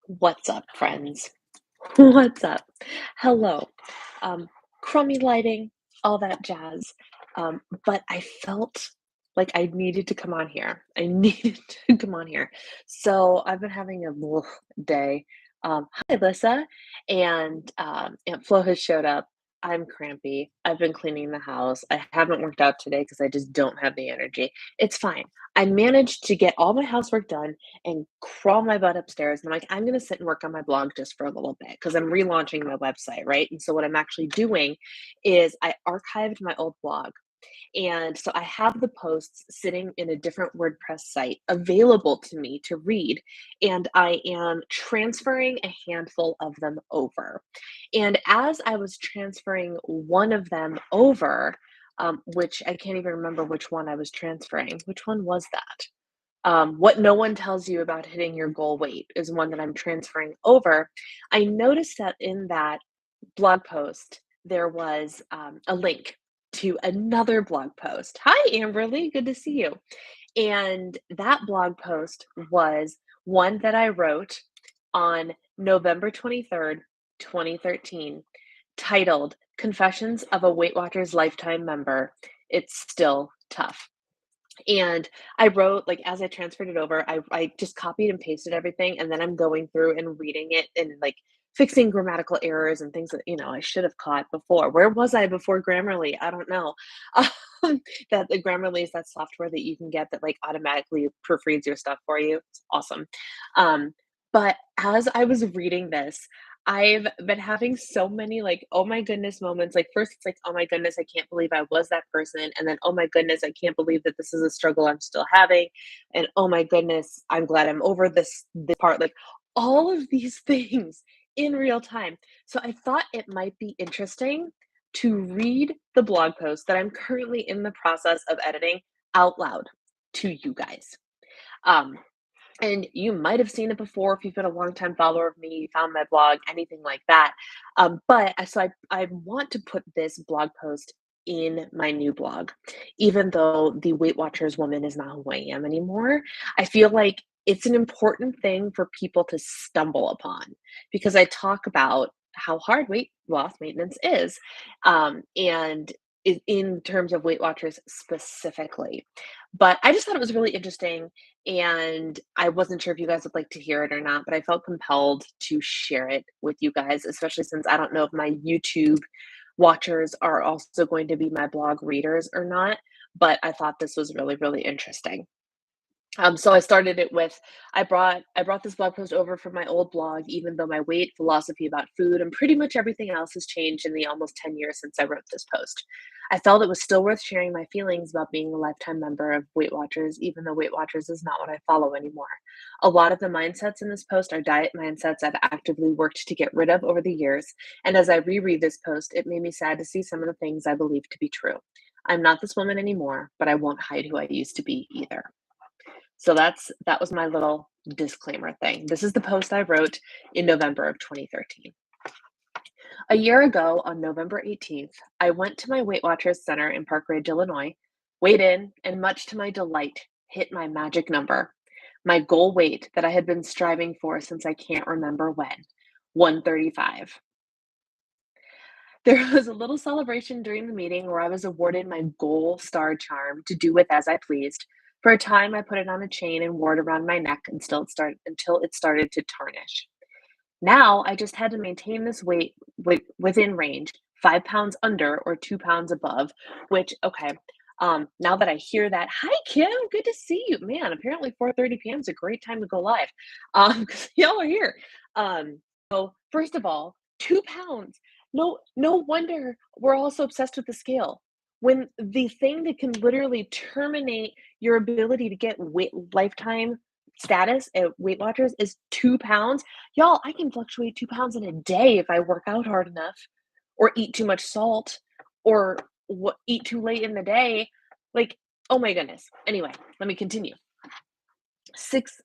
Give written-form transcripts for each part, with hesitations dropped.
What's up, friends? What's up? Hello. Um, Crummy lighting, all that jazz. But I felt like I needed to come on here. I needed to come on here. So I've been having a day. Hi, Alyssa. And Aunt Flo has showed up. I'm crampy. I've been cleaning the house. I haven't worked out today because I just don't have the energy. It's fine. I managed to get all my housework done and crawl my butt upstairs. And I'm like, I'm going to sit and work on my blog just for a little bit because I'm relaunching my website, right? And so, what I'm actually doing is I archived my old blog. And so I have the posts sitting in a different WordPress site available to me to read. And I am transferring a handful of them over. And as I was transferring one of them over, which I can't even remember which one I was transferring, which one was that? What no one tells you about hitting your goal weight is one that I'm transferring over. I noticed that in that blog post, there was a link to another blog post. Hi, Amberly. Good to see you. And that blog post was one that I wrote on November 23rd, 2013, titled Confessions of a Weight Watchers Lifetime Member. It's Still Tough. And I wrote, like, as I transferred it over, I just copied and pasted everything, and then I'm going through and reading it and, like, fixing grammatical errors and things that, I should have caught before. Where was I before Grammarly? I don't know. That the Grammarly is that software that you can get that, like, automatically proofreads your stuff for you. It's awesome. Um, but as I was reading this, I've been having so many, like, oh my goodness moments. Like, first it's like, oh my goodness, I can't believe I was that person. And then, oh my goodness, I can't believe that this is a struggle I'm still having. And oh my goodness, I'm glad I'm over this part. Like, all of these things in real time. So I thought it might be interesting to read the blog post that I'm currently in the process of editing out loud to you guys. Um, and you might have seen it before if you've been a longtime follower of me, you found my blog, anything like that. But I want to put this blog post in my new blog, even though the Weight Watchers woman is not who I am anymore. I feel like it's an important thing for people to stumble upon because I talk about how hard weight loss maintenance is, and in terms of Weight Watchers specifically. But I just thought it was really interesting and I wasn't sure if you guys would like to hear it or not, but I felt compelled to share it with you guys, especially since I don't know if my YouTube watchers are also going to be my blog readers or not. But I thought this was really, really interesting. So I started it with I brought this blog post over from my old blog, even though my weight, philosophy about food, and pretty much everything else has changed in the almost 10 years since I wrote this post. I felt it was still worth sharing my feelings about being a lifetime member of Weight Watchers, even though Weight Watchers is not what I follow anymore. A lot of the mindsets in this post are diet mindsets I've actively worked to get rid of over the years. And as I reread this post, it made me sad to see some of the things I believe to be true. I'm not this woman anymore, but I won't hide who I used to be either. So that was my little disclaimer thing. This is the post I wrote in November of 2013. A year ago, on November 18th, I went to my Weight Watchers Center in Park Ridge, Illinois, weighed in, and much to my delight, hit my magic number, my goal weight that I had been striving for since I can't remember when, 135. There was a little celebration during the meeting where I was awarded my gold star charm to do with as I pleased. For a time, I put it on a chain and wore it around my neck until it started to tarnish. Now I just had to maintain this weight within range, 5 pounds under or 2 pounds above, which, okay. Now that I hear that, hi Kim, good to see you. Man, apparently 4:30 p.m. is a great time to go live. 'Cause y'all are here. So first of all, 2 pounds. No wonder we're all so obsessed with the scale. When the thing that can literally terminate your ability to get lifetime status at Weight Watchers is 2 pounds. Y'all, I can fluctuate 2 pounds in a day if I work out hard enough, or eat too much salt, or eat too late in the day. Like, oh my goodness. Anyway, let me continue. Six.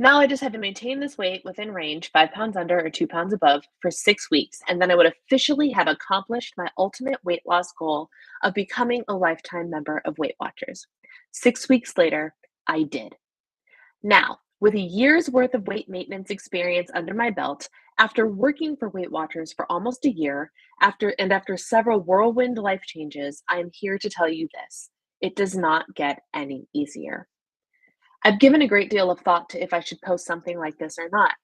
Now I just had to maintain this weight within range, 5 pounds under or 2 pounds above, for 6 weeks, and then I would officially have accomplished my ultimate weight loss goal of becoming a lifetime member of Weight Watchers. 6 weeks later, I did. Now, With a year's worth of weight maintenance experience under my belt, after working for Weight Watchers for almost a year, after several whirlwind life changes, I am here to tell you this. It does not get any easier. I've given a great deal of thought to if I should post something like this or not.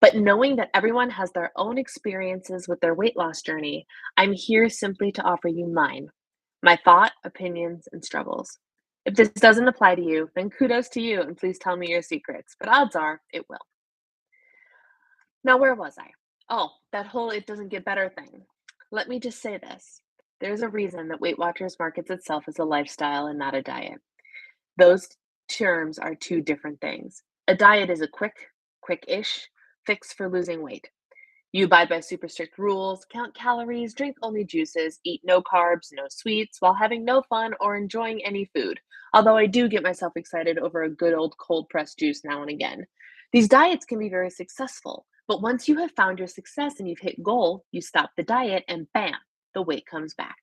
But knowing that everyone has their own experiences with their weight loss journey, I'm here simply to offer you mine, my thought, opinions, and struggles. If this doesn't apply to you, then kudos to you and please tell me your secrets, but odds are it will. Now, where was I? Oh, that whole it doesn't get better thing. Let me just say this. There's a reason that Weight Watchers markets itself as a lifestyle and not a diet. Those terms are two different things. A diet is a quick-ish fix for losing weight. You abide by super strict rules, count calories, drink only juices, eat no carbs, no sweets, while having no fun or enjoying any food. Although I do get myself excited over a good old cold pressed juice now and again. These diets can be very successful, but once you have found your success and you've hit goal, you stop the diet and bam, the weight comes back.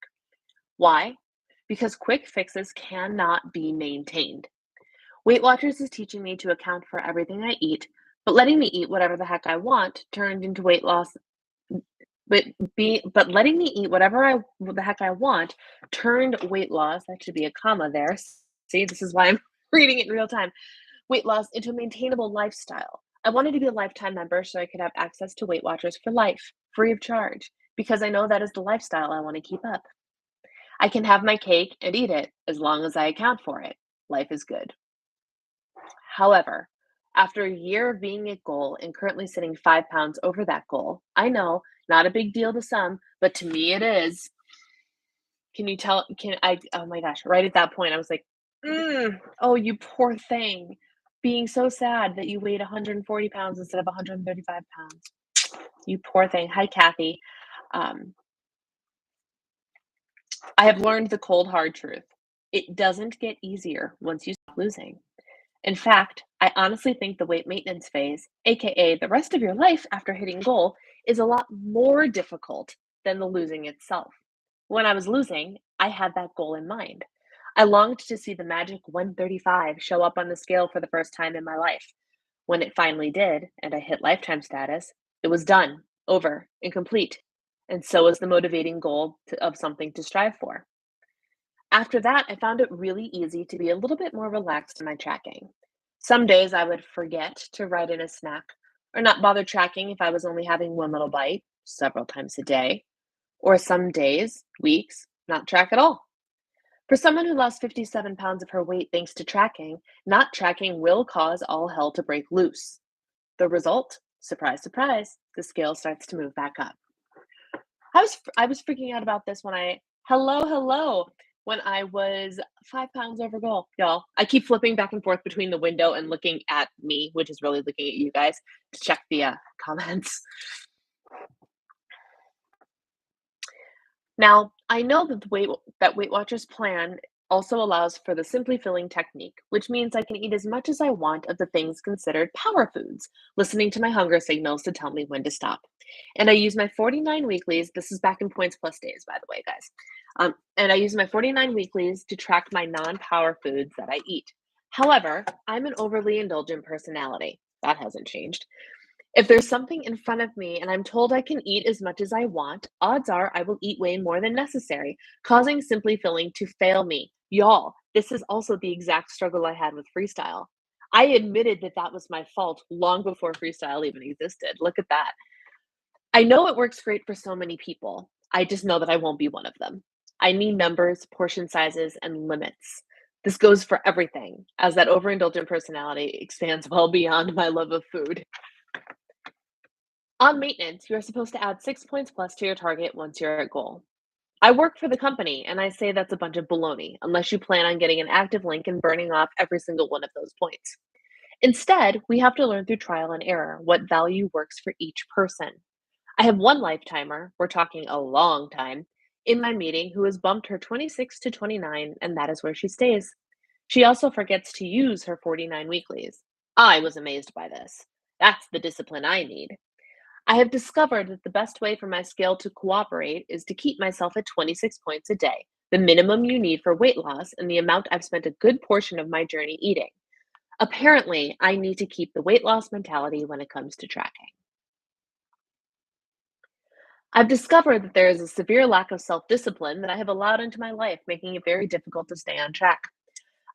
Why? Because quick fixes cannot be maintained. Weight Watchers is teaching me to account for everything I eat, but letting me eat whatever the heck I want turned into weight loss. But letting me eat what the heck I want turned weight loss. That should be a comma there. See, this is why I'm reading it in real time. Weight loss into a maintainable lifestyle. I wanted to be a lifetime member so I could have access to Weight Watchers for life, free of charge, because I know that is the lifestyle I want to keep up. I can have my cake and eat it as long as I account for it. Life is good. However, after a year of being at goal and currently sitting 5 pounds over that goal, I know, not a big deal to some, but to me it is. Can you tell? Can I? Oh my gosh! Right at that point, I was like, "Oh, you poor thing," being so sad that you weighed 140 pounds instead of 135 pounds. You poor thing. Hi, Kathy. Um, I have learned the cold hard truth. It doesn't get easier once you stop losing. In fact, I honestly think the weight maintenance phase, aka the rest of your life after hitting goal, is a lot more difficult than the losing itself. When I was losing, I had that goal in mind. I longed to see the magic 135 show up on the scale for the first time in my life. When it finally did, and I hit lifetime status, it was done, over, and complete. And so was the motivating goal of something to strive for. After that, I found it really easy to be a little bit more relaxed in my tracking. Some days I would forget to write in a snack or not bother tracking if I was only having one little bite several times a day, or some days, weeks, not track at all. For someone who lost 57 pounds of her weight thanks to tracking, not tracking will cause all hell to break loose. The result? Surprise, surprise, the scale starts to move back up. I was freaking out about this when I hello when I was 5 pounds over goal, y'all. I keep flipping back and forth between the window and looking at me, which is really looking at you guys to check the comments. Now, I know that Weight Watchers plan also allows for the simply filling technique, which means I can eat as much as I want of the things considered power foods, listening to my hunger signals to tell me when to stop. And I use my 49 weeklies. This is back in points plus days, by the way, guys. And I use my 49 weeklies to track my non-power foods that I eat. However, I'm an overly indulgent personality. That hasn't changed. If there's something in front of me and I'm told I can eat as much as I want, odds are I will eat way more than necessary, causing Simply Filling to fail me. Y'all, this is also the exact struggle I had with freestyle. I admitted that that was my fault long before freestyle even existed. Look at that. I know it works great for so many people. I just know that I won't be one of them. I need numbers, portion sizes, and limits. This goes for everything, as that overindulgent personality expands well beyond my love of food. On maintenance, you are supposed to add 6 points plus to your target once you're at goal. I work for the company, and I say that's a bunch of baloney, unless you plan on getting an active link and burning off every single one of those points. Instead, we have to learn through trial and error what value works for each person. I have one lifetimer, we're talking a long time, in my meeting who has bumped her 26 to 29, and that is where she stays. She also forgets to use her 49 weeklies. I was amazed by this. That's the discipline I need. I have discovered that the best way for my scale to cooperate is to keep myself at 26 points a day, the minimum you need for weight loss and the amount I've spent a good portion of my journey eating. Apparently, I need to keep the weight loss mentality when it comes to tracking. I've discovered that there is a severe lack of self discipline that I have allowed into my life, making it very difficult to stay on track.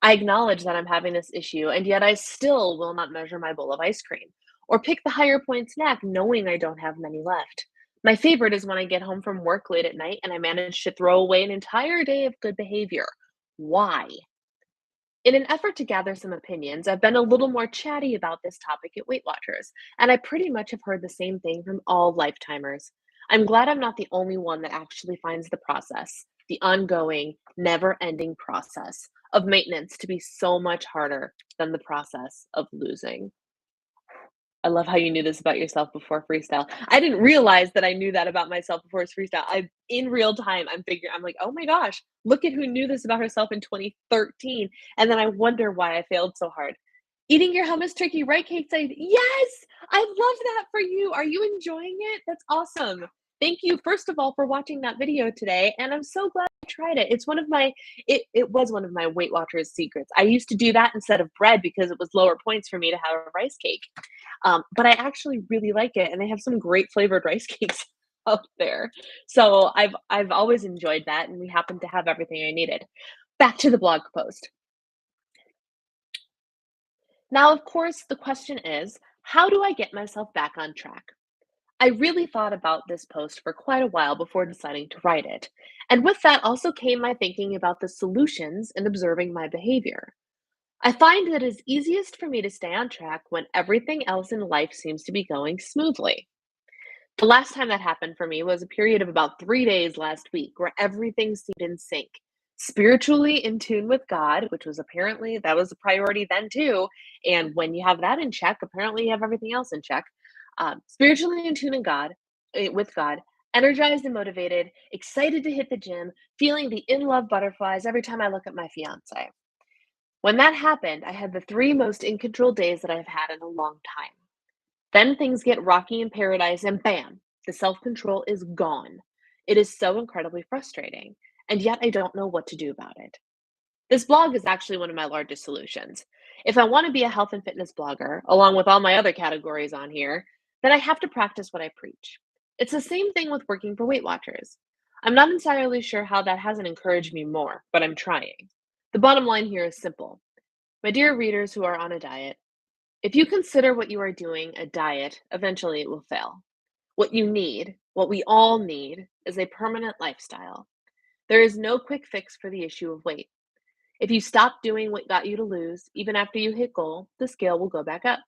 I acknowledge that I'm having this issue, and yet I still will not measure my bowl of ice cream or pick the higher point snack knowing I don't have many left. My favorite is when I get home from work late at night and I manage to throw away an entire day of good behavior. Why? In an effort to gather some opinions, I've been a little more chatty about this topic at Weight Watchers, and I pretty much have heard the same thing from all lifetimers. I'm glad I'm not the only one that actually finds the process, the ongoing, never ending process of maintenance to be so much harder than the process of losing. I love how you knew this about yourself before freestyle. I didn't realize that I knew that about myself before it's freestyle. I in real time, I'm like, "Oh my gosh, look at who knew this about herself in 2013." And then I wonder why I failed so hard. Eating your hummus turkey right cake side. Yes! I love that for you. Are you enjoying it? That's awesome. Thank you, first of all, for watching that video today, and I'm so glad I tried it. It was one of my Weight Watchers secrets. I used to do that instead of bread because it was lower points for me to have a rice cake. But I actually really like it, and they have some great flavored rice cakes out there. So I've always enjoyed that, and we happen to have everything I needed. Back to the blog post. Now, of course, the question is, how do I get myself back on track? I really thought about this post for quite a while before deciding to write it. And with that also came my thinking about the solutions and observing my behavior. I find that it's easiest for me to stay on track when everything else in life seems to be going smoothly. The last time that happened for me was a period of about 3 days last week where everything seemed in sync. Spiritually in tune with God, which was apparently that was a priority then too. And when you have that in check, apparently you have everything else in check. Spiritually in tune in God, with God, energized and motivated, excited to hit the gym, feeling the in love butterflies every time I look at my fiance. When that happened, I had the three most in control days that I've had in a long time. Then things get rocky in paradise, and bam, the self control is gone. It is so incredibly frustrating, and yet I don't know what to do about it. This blog is actually one of my largest solutions. If I want to be a health and fitness blogger, along with all my other categories on here, then I have to practice what I preach. It's the same thing with working for Weight Watchers. I'm not entirely sure how that hasn't encouraged me more, but I'm trying. The bottom line here is simple. My dear readers who are on a diet, if you consider what you are doing a diet, eventually it will fail. What you need, what we all need, is a permanent lifestyle. There is no quick fix for the issue of weight. If you stop doing what got you to lose, even after you hit goal, the scale will go back up.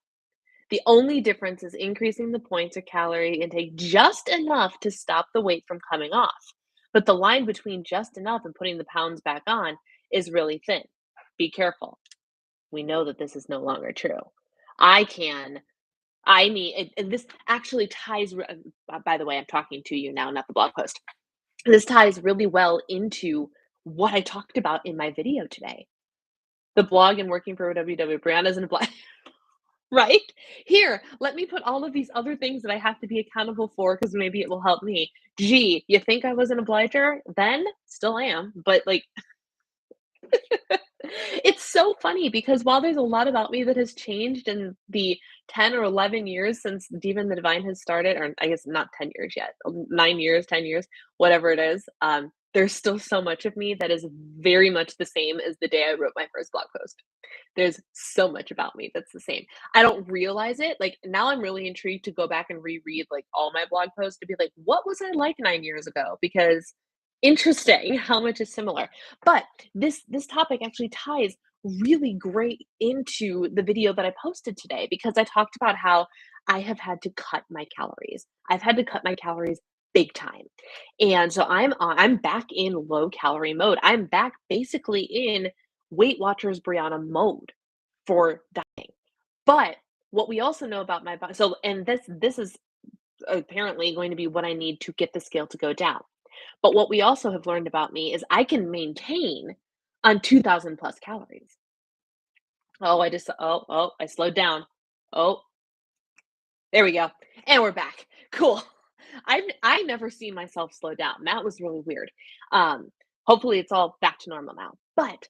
The only difference is increasing the points or calorie intake just enough to stop the weight from coming off. But the line between just enough and putting the pounds back on is really thin. Be careful. We know that this is no longer true. I can I need and this actually ties by the way, I'm talking to you now, not the blog post. This ties really well into what I talked about in my video today. The blog and working for WW Brianna's in a blog, right? Here, let me put all of these other things that I have to be accountable for because maybe it will help me. Gee, you think I was an obliger then? Still am, but like it's so funny because while there's a lot about me that has changed in the 10 or 11 years since Diva and the Divine has started, or I guess not 10 years yet, 9 years, 10 years, whatever it is, there's still so much of me that is very much the same as the day I wrote my first blog post. There's so much about me that's the same. I don't realize it. Like now I'm really intrigued to go back and reread like all my blog posts to be like, what was I like 9 years ago? Because interesting how much is similar. But this topic actually ties really great into the video that I posted today because I talked about how I have had to cut my calories. I've had to cut my calories big time. And so I'm back in low calorie mode. I'm back basically in Weight Watchers Brianna mode for dieting. But what we also know about my body, so and this is apparently going to be what I need to get the scale to go down. But what we also have learned about me is I can maintain on 2,000 plus calories. I slowed down. Oh, there we go. And we're back. Cool. I never seen myself slow down. That was really weird. Hopefully it's all back to normal now. But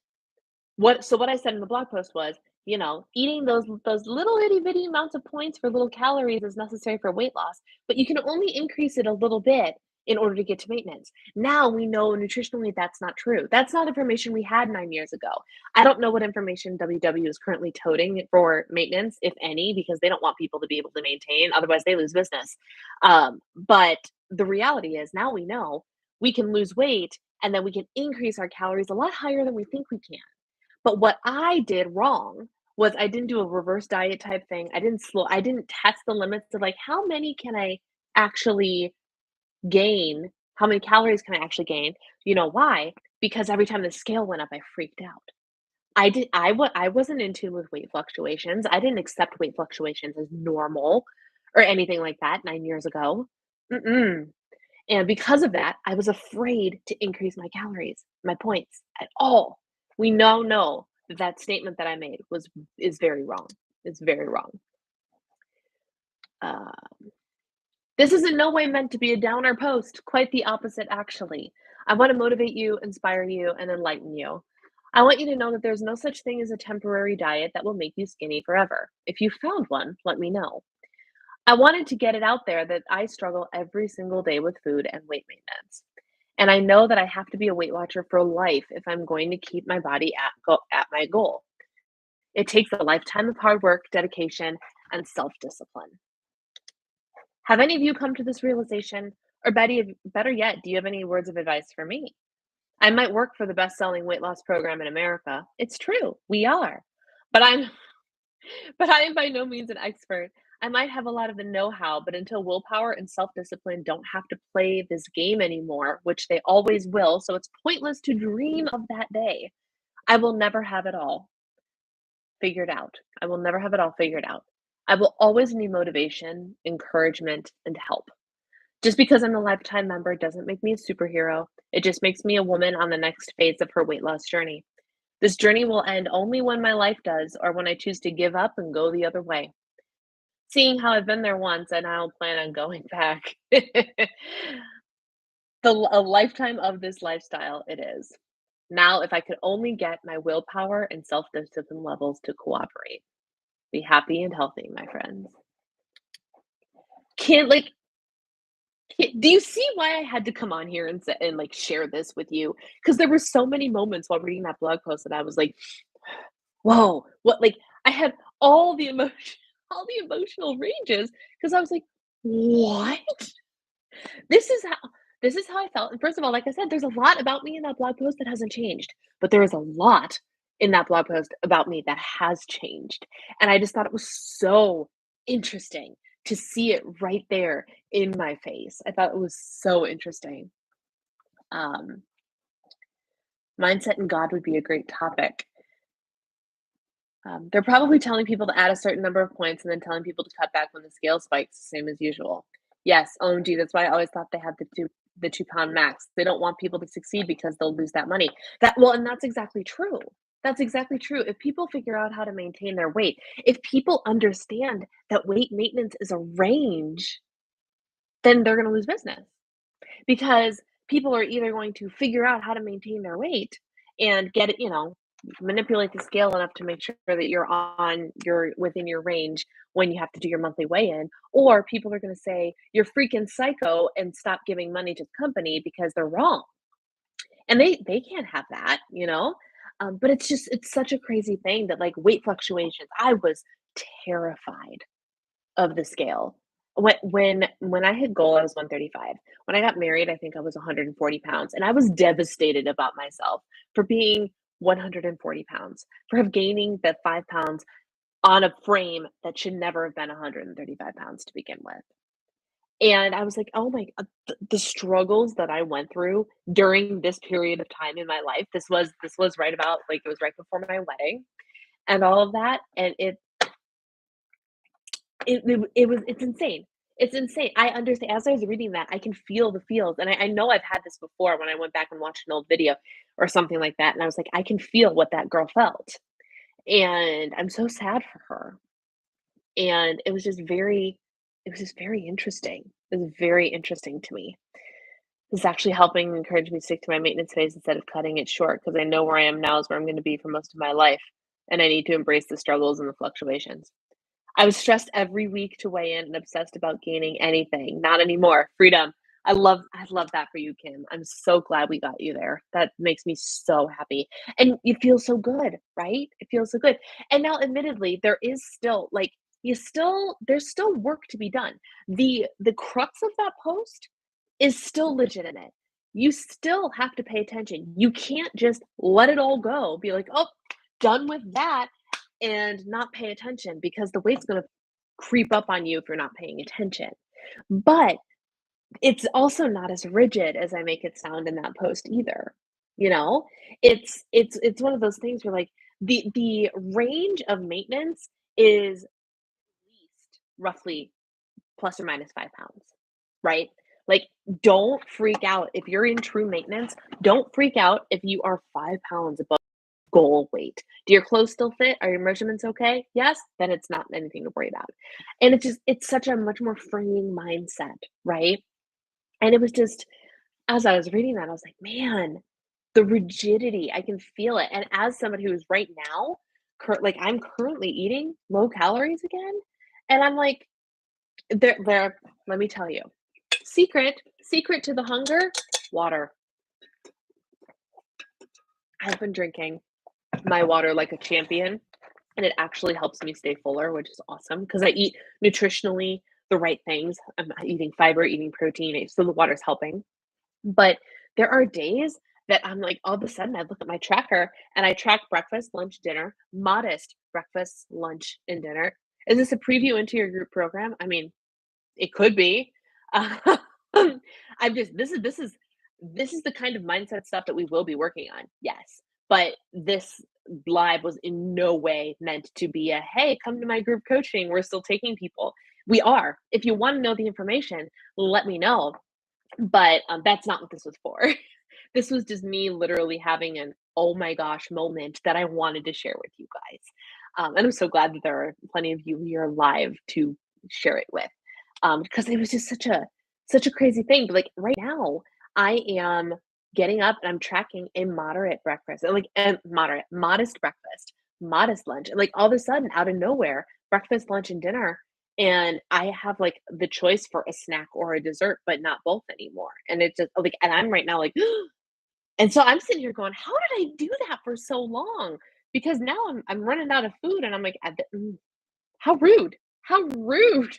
what I said in the blog post was, eating those little itty bitty amounts of points for little calories is necessary for weight loss, but you can only increase it a little bit in order to get to maintenance. Now we know nutritionally that's not true. That's not information we had 9 years ago. I don't know what information WW is currently toting for maintenance, if any, because they don't want people to be able to maintain. Otherwise, they lose business. But the reality is now we know we can lose weight and then we can increase our calories a lot higher than we think we can. But what I did wrong was I didn't do a reverse diet type thing. I didn't test the limits of like how many can I actually gain? How many calories can I actually gain? You know why? Because every time the scale went up, I freaked out. I wasn't in tune with weight fluctuations. I didn't accept weight fluctuations as normal or anything like that 9 years ago. Mm-mm. And because of that, I was afraid to increase my calories, my points at all. We now know that that statement that I made is very wrong. It's very wrong. Uh, this is in no way meant to be a downer post. Quite the opposite, actually. I want to motivate you, inspire you, and enlighten you. I want you to know that there's no such thing as a temporary diet that will make you skinny forever. If you found one, let me know. I wanted to get it out there that I struggle every single day with food and weight maintenance. And I know that I have to be a Weight Watcher for life if I'm going to keep my body at my goal. It takes a lifetime of hard work, dedication, and self-discipline. Have any of you come to this realization? Or better yet, do you have any words of advice for me? I might work for the best-selling weight loss program in America. It's true, we are. But I'm but I am by no means an expert. I might have a lot of the know-how, but until willpower and self-discipline don't have to play this game anymore, which they always will, so it's pointless to dream of that day. I will never have it all figured out. I will never have it all figured out. I will always need motivation, encouragement, and help. Just because I'm a lifetime member doesn't make me a superhero. It just makes me a woman on the next phase of her weight loss journey. This journey will end only when my life does, or when I choose to give up and go the other way. Seeing how I've been there once and I don't plan on going back. A lifetime of this lifestyle it is. Now, if I could only get my willpower and self-discipline levels to cooperate. Be happy and healthy, my friends. Can't like do you see why I had to come on here and like share this with you? Because there were so many moments while reading that blog post that I was like, "Whoa, what?" Like I had all the emotion, all the emotional ranges because I was like, "What? This is how this is how I felt." And first of all, like I said, there's a lot about me in that blog post that hasn't changed, but there is a lot in that blog post about me that has changed. And I just thought it was so interesting to see it right there in my face. I thought it was so interesting. Um, Mindset and God would be a great topic. They're probably telling people to add a certain number of points and then telling people to cut back when the scale spikes, same as usual. Yes, OMG, that's why I always thought they had the 2 pound max. They don't want people to succeed because they'll lose that money. And that's exactly true. That's exactly true. If people figure out how to maintain their weight, if people understand that weight maintenance is a range, then they're going to lose business because people are either going to figure out how to maintain their weight and get it, manipulate the scale enough to make sure that you're within your range when you have to do your monthly weigh-in, or people are going to say you're freaking psycho and stop giving money to the company because they're wrong. And they can't have that, but it's such a crazy thing that like weight fluctuations. I was terrified of the scale. When I hit goal, I was 135. When I got married, I think I was 140 pounds, and I was devastated about myself for being 140 pounds, for have gaining that 5 pounds on a frame that should never have been 135 pounds to begin with. And I was like, oh my, the struggles that I went through during this period of time in my life. This was right about like it was right before my wedding and all of that, and it's insane. It's insane. I understand as I was reading that, I can feel the feels, and I know I've had this before when I went back and watched an old video or something like that, and I was like, "I can feel what that girl felt." And I'm so sad for her. And it was just very interesting. It was very interesting to me. It's actually helping encourage me to stick to my maintenance phase instead of cutting it short because I know where I am now is where I'm gonna be for most of my life. and I need to embrace the struggles and the fluctuations. I was stressed every week to weigh in and obsessed about gaining anything. Not anymore. Freedom. I love that for you, Kim. I'm so glad we got you there. That makes me so happy. And you feel so good, right? It feels so good. And now admittedly, there is still like you still there's still work to be done. The crux of that post is still legitimate. You still have to pay attention. You can't just let it all go. Be like, "Oh, done with that." And not pay attention because the weight's gonna creep up on you if you're not paying attention. But it's also not as rigid as I make it sound in that post either, you know? It's one of those things where, like, the range of maintenance is at least roughly plus or minus 5 pounds, right? Like, don't freak out if you're in true maintenance, don't freak out if you are 5 pounds above goal weight. Do your clothes still fit? Are your measurements okay? Yes? Then it's not anything to worry about. And it's such a much more freeing mindset, right? And it was just as I was reading that, I was like, "Man, the rigidity, I can feel it." And as somebody who is right now, like, I'm currently eating low calories again, and I'm like, there let me tell you, secret to the hunger, water. I've been drinking my water like a champion, and it actually helps me stay fuller, which is awesome because I eat nutritionally the right things. I'm eating fiber, eating protein, so the water's helping. But there are days that I'm like, all of a sudden, I look at my tracker and I track breakfast, lunch, dinner, modest breakfast, lunch, and dinner. Is this a preview into your group program? I mean, it could be. Um, I'm just this is the kind of mindset stuff that we will be working on. Yes. But this live was in no way meant to be a hey, come to my group coaching. We're still taking people. We are. If you want to know the information, let me know. But that's not what this was for. This was just me literally having an oh my gosh moment that I wanted to share with you guys. And I'm so glad that there are plenty of you here live to share it with. Because it was just such a crazy thing. But like right now, I am getting up and I'm tracking a moderate breakfast, and like a modest breakfast, modest lunch, and like all of a sudden, out of nowhere, breakfast, lunch, and dinner, and I have like the choice for a snack or a dessert, but not both anymore. And it just like, and I'm right now like, and so I'm sitting here going, how did I do that for so long? Because now I'm running out of food, and I'm like, how rude, how rude.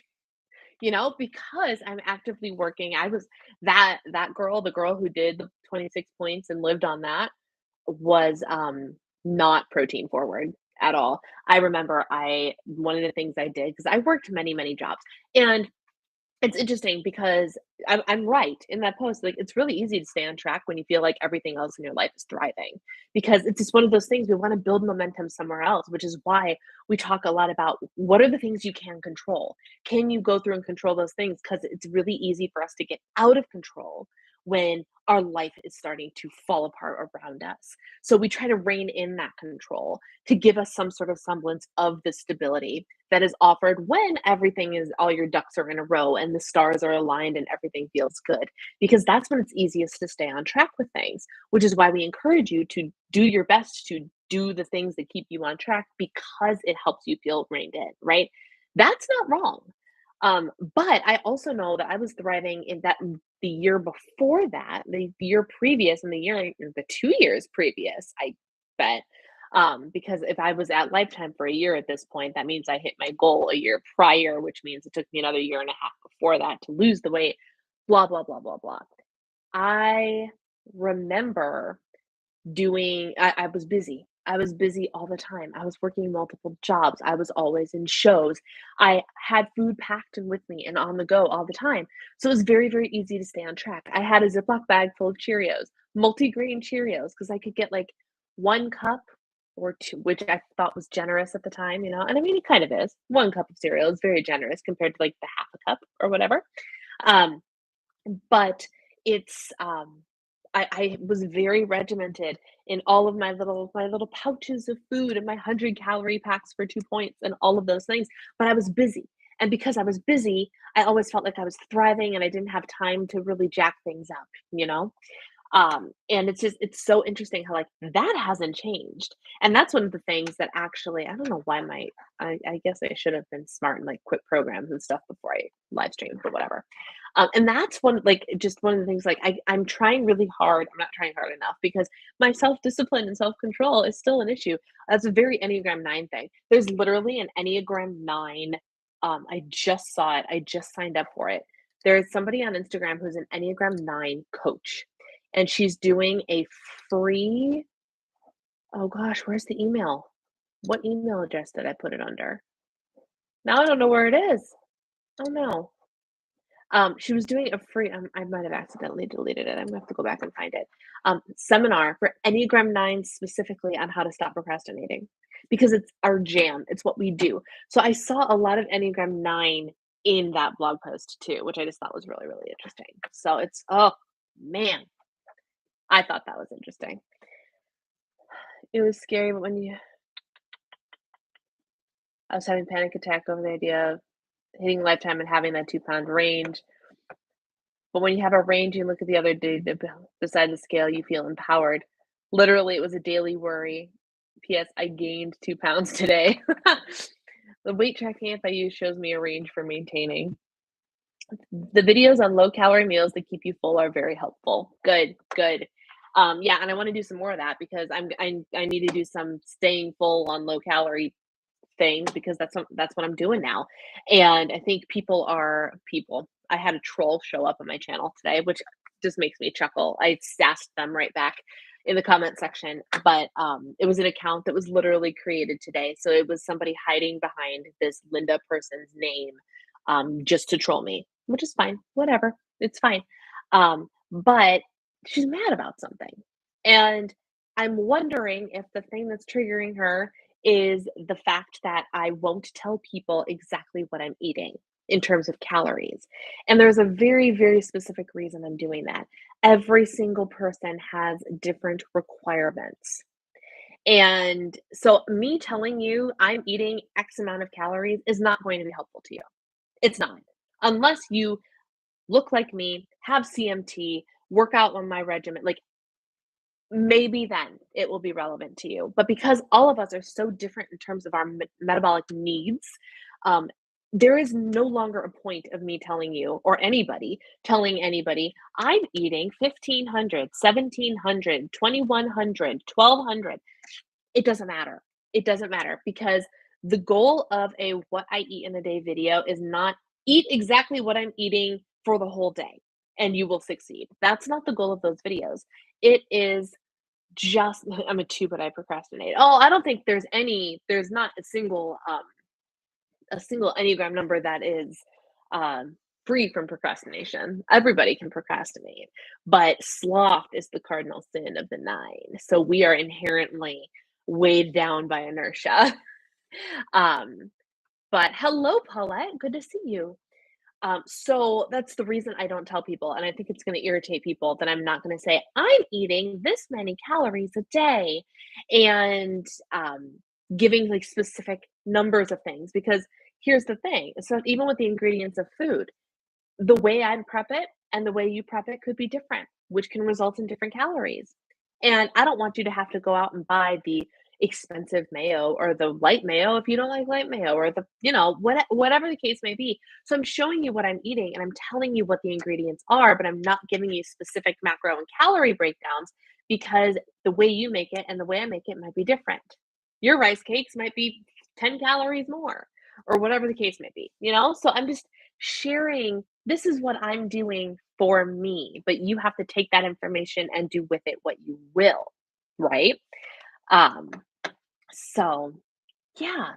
Because I'm actively working. I was that girl, the girl who did the 26 points and lived on that was, not protein forward at all. I remember I one of the things I did because I worked many, many jobs, and it's interesting because I'm right in that post, like, it's really easy to stay on track when you feel like everything else in your life is thriving, because it's just one of those things we wanna build momentum somewhere else, which is why we talk a lot about what are the things you can control? Can you go through and control those things? Because it's really easy for us to get out of control when our life is starting to fall apart around us. So we try to rein in that control to give us some sort of semblance of the stability that is offered when everything is all your ducks are in a row and the stars are aligned and everything feels good. Because that's when it's easiest to stay on track with things, which is why we encourage you to do your best to do the things that keep you on track because it helps you feel reined in, right? That's not wrong. But I also know that I was thriving in that the year before that, the year previous, and the 2 years previous, I bet. Because if I was at Lifetime for a year at this point, that means I hit my goal a year prior, which means it took me another year and a half before that to lose the weight, blah, blah, blah, blah, blah. I remember I was busy. I was busy all the time. I was working multiple jobs. I was always in shows. I had food packed and with me and on the go all the time. So it was very, very easy to stay on track. I had a Ziploc bag full of Cheerios, multi-grain Cheerios, because I could get like 1 cup or two, which I thought was generous at the time, And I mean, it kind of is. 1 cup of cereal is very generous compared to like the half a cup or whatever. Um, but it's, I was very regimented in all of my little pouches of food and my 100-calorie packs for 2 points and all of those things, but I was busy, and because I was busy, I always felt like I was thriving and I didn't have time to really jack things up, you know? And it's so interesting how, like, that hasn't changed. And that's one of the things that actually I don't know why I guess I should have been smart and, like, quit programs and stuff before I live streamed, but whatever. And that's one like, just one of the things, like, I'm trying really hard. I'm not trying hard enough because my self-discipline and self-control is still an issue. That's a very Enneagram 9 thing. There's literally an Enneagram 9, I just saw it. I just signed up for it. There is somebody on Instagram who's an Enneagram 9 coach, and she's doing a free oh gosh, where's the email? What email address did I put it under? Now I don't know where it is. Oh no. She was doing a free I might have accidentally deleted it. I'm gonna have to go back and find it. Seminar for Enneagram 9 specifically on how to stop procrastinating because it's our jam. It's what we do. So I saw a lot of Enneagram 9 in that blog post too, which I just thought was really, really interesting. So it's oh man, I thought that was interesting. It was scary, but when you I was having panic attack over the idea of hitting lifetime and having that 2-pound range. But when you have a range, you look at the other dude beside the scale, you feel empowered. Literally, it was a daily worry. P.S. I gained 2 pounds today. The weight tracking app I use shows me a range for maintaining. The videos on low-calorie meals that keep you full are very helpful. Good, good. Yeah, and I wanna do some more of that because I need to do some staying full on low-calorie things because that's what I'm doing now. And I think people. I had a troll show up on my channel today, which just makes me chuckle. I sassed them right back in the comment section, but it was an account that was literally created today. So it was somebody hiding behind this Linda person's name just to troll me, which is fine. Whatever. It's fine. But she's mad about something. And I'm wondering if the thing that's triggering her is the fact that I won't tell people exactly what I'm eating in terms of calories. And there's a very, very specific reason I'm doing that. Every single person has different requirements. And so, me telling you I'm eating X amount of calories is not going to be helpful to you. It's not. Unless you look like me, have CMT, work out on my regimen. Like, maybe then it will be relevant to you. But because all of us are so different in terms of our metabolic needs, um, there is no longer a point of me telling you or anybody telling anybody I'm eating 1500, 1700, 2100, 1200. It doesn't matter. It doesn't matter because the goal of a what I eat in a day video is not eat exactly what I'm eating for the whole day and you will succeed. That's not the goal of those videos. It is just I'm a 2, but I procrastinate. Oh, I don't think there's not a single Enneagram number that is free from procrastination. Everybody can procrastinate, but sloth is the cardinal sin of the 9. So we are inherently weighed down by inertia. um, but hello, Paulette. Good to see you. So that's the reason I don't tell people, and I think it's gonna irritate people that I'm not gonna say, "I'm eating this many calories a day," and, giving, like, specific numbers of things, because here's the thing, so even with the ingredients of food, the way I prep it and the way you prep it could be different, which can result in different calories. And I don't want you to have to go out and buy the expensive mayo or the light mayo if you don't like light mayo or whatever the case may be. So I'm showing you what I'm eating and I'm telling you what the ingredients are, but I'm not giving you specific macro and calorie breakdowns because the way you make it and the way I make it might be different. Your rice cakes might be 10 calories more or whatever the case may be, you know? So I'm just sharing this is what I'm doing for me, but you have to take that information and do with it what you will, right? Um, so yeah.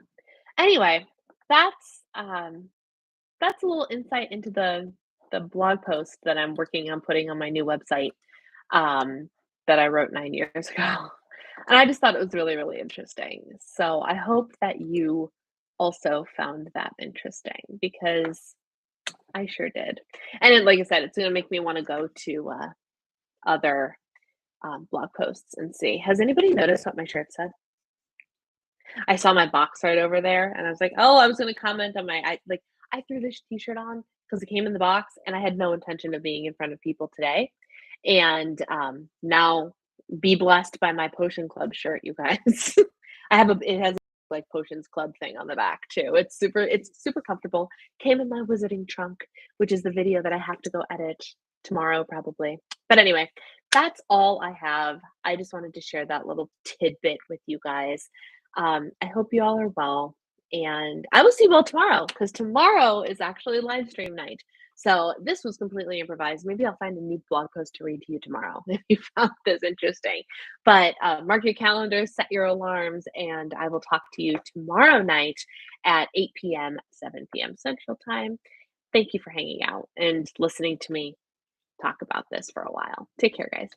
Anyway, that's a little insight into the blog post that I'm working on putting on my new website that I wrote 9 years ago. And I just thought it was really, really interesting. So I hope that you also found that interesting because I sure did. And then, like I said, it's gonna make me wanna go to, other, blog posts and see. Has anybody noticed what my shirt said? I saw my box right over there, and I was like, "Oh, I was gonna comment on I threw this t-shirt on because it came in the box, and I had no intention of being in front of people today." And, now be blessed by my Potion Club shirt, you guys. It has, like, Potions Club thing on the back too. It's super comfortable. Came in my wizarding trunk, which is the video that I have to go edit tomorrow probably. But anyway, that's all I have. I just wanted to share that little tidbit with you guys. I hope you all are well, and I will see you all tomorrow because tomorrow is actually live stream night. So this was completely improvised. Maybe I'll find a new blog post to read to you tomorrow if you found this interesting. But mark your calendars, set your alarms, and I will talk to you tomorrow night at 8 p.m., 7 p.m. Central Time. Thank you for hanging out and listening to me talk about this for a while. Take care, guys.